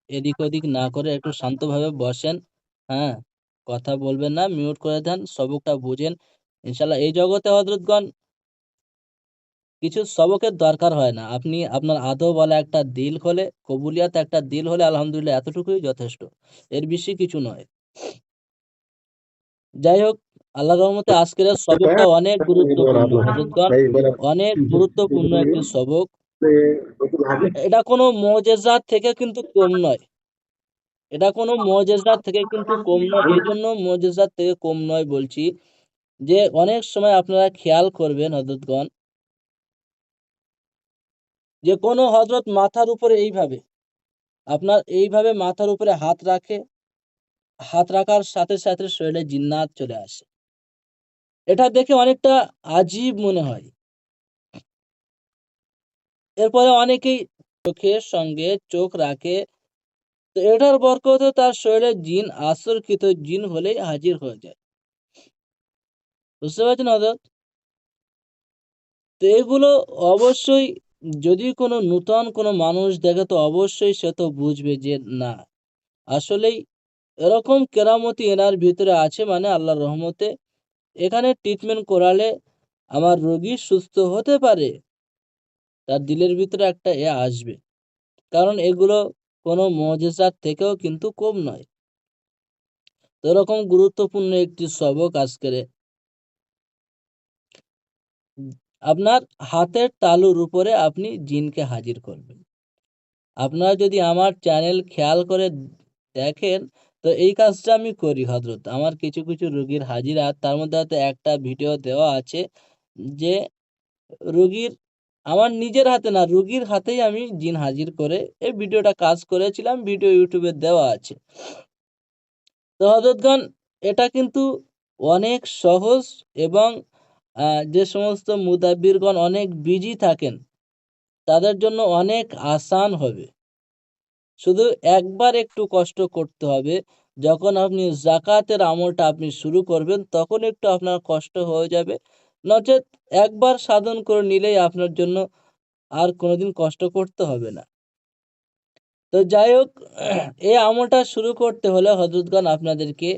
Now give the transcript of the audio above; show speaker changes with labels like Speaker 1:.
Speaker 1: এদিক ওদিক না করে একটু শান্তভাবে বসেন। হ্যাঁ, কথা বলবেন না, মিউট করে দেন, সবকটা বুঝেন। ইনশাআল্লাহ এই জগতে হযরতগণ কিছু সবকের দরকার হয় না। আপনি আপনার আদবওয়ালা একটা দিল হলে, কবুলিয়াত একটা দিল হলে আলহামদুলিল্লাহ এতটুকুই যথেষ্ট। এর বেশি কিছু নয়। যাই হোক, আল্লাহর রহমতে আজকের সবকটা অনেক গুরুত্বপূর্ণ হযরতগণ, অনেক গুরুত্বপূর্ণ একটি সবক। এটা কোনো মুজিজাত থেকে কিন্তু কম নয়। এটা কোনো মুজিজাত থেকে কিন্তু কম নয়। এজন্য মুজিজাত থেকে কম নয় বলছি যে অনেক সময় আপনারা খেয়াল করবেন হযরতগণ, যে কোনো হযরত মাথার উপরে এইভাবে, আপনার এইভাবে মাথার উপরে হাত রাখে, হাত রাখার সাথে সাথে শরীরে জিন্নাত চলে আসে। এটা দেখে অনেকটা আজীব মনে হয়। এরপরে অনেকেই চোখের সঙ্গে চোখ রাখে, তো এটার বরকতে তার শরীরে জিন, আসরকৃত জিন হলেই হাজির হয়ে যায়। বুঝতে পারছেন হযরত? তো এগুলো অবশ্যই, যদি কোনো নূতন কোনো মানুষ দেখে তো অবশ্যই সে তো বুঝবে যে না, আসলেই এরকম কেরামতি এনার ভিতরে আছে, মানে আল্লাহর রহমতে এখানে ট্রিটমেন্ট করালে আমার রোগী সুস্থ হতে পারে। তার দিলের ভিতরে একটা আসবে। কারণ এগুলো কোনো মুজিজাত থেকেও কিন্তু কম নয়। তো এরকম গুরুত্বপূর্ণ একটি সবক আজকের আপনার হাতের তালুর উপরে আপনি জিনকে হাজির করবেন। আপনারা যদি আমার চ্যানেল খেয়াল করে দেখেন, তো এই কাজটা আমি করি হযরত। আমার কিছু কিছু রোগীর হাজিরা, তার মধ্যে হয়তো একটা ভিডিও দেওয়া আছে যে রোগীর, আমার নিজের হাতে না, রোগীর হাতেই আমি জিন হাজির করে এই ভিডিওটা কাজ করেছিলাম, ভিডিও ইউটিউবে দেওয়া আছে। তো হযরতগণ, এটা কিন্তু অনেক সহজ এবং যে সমস্ত মুদাব্বিরগণ অনেক বিজি থাকেন তাদের জন্য অনেক আসান হবে। শুধু একবার একটু কষ্ট করতে হবে। যখন আপনি যাকাতের আমলটা আপনি শুরু করবেন তখন একটু আপনার কষ্ট হয়ে যাবে। নচেৎ একবার সাধন করে নিলেই আপনার জন্য আর কোনোদিন কষ্ট করতে হবে না। তো যাই হোক, এই আমলটা শুরু করতে হলে হযরতগণ আপনাদেরকে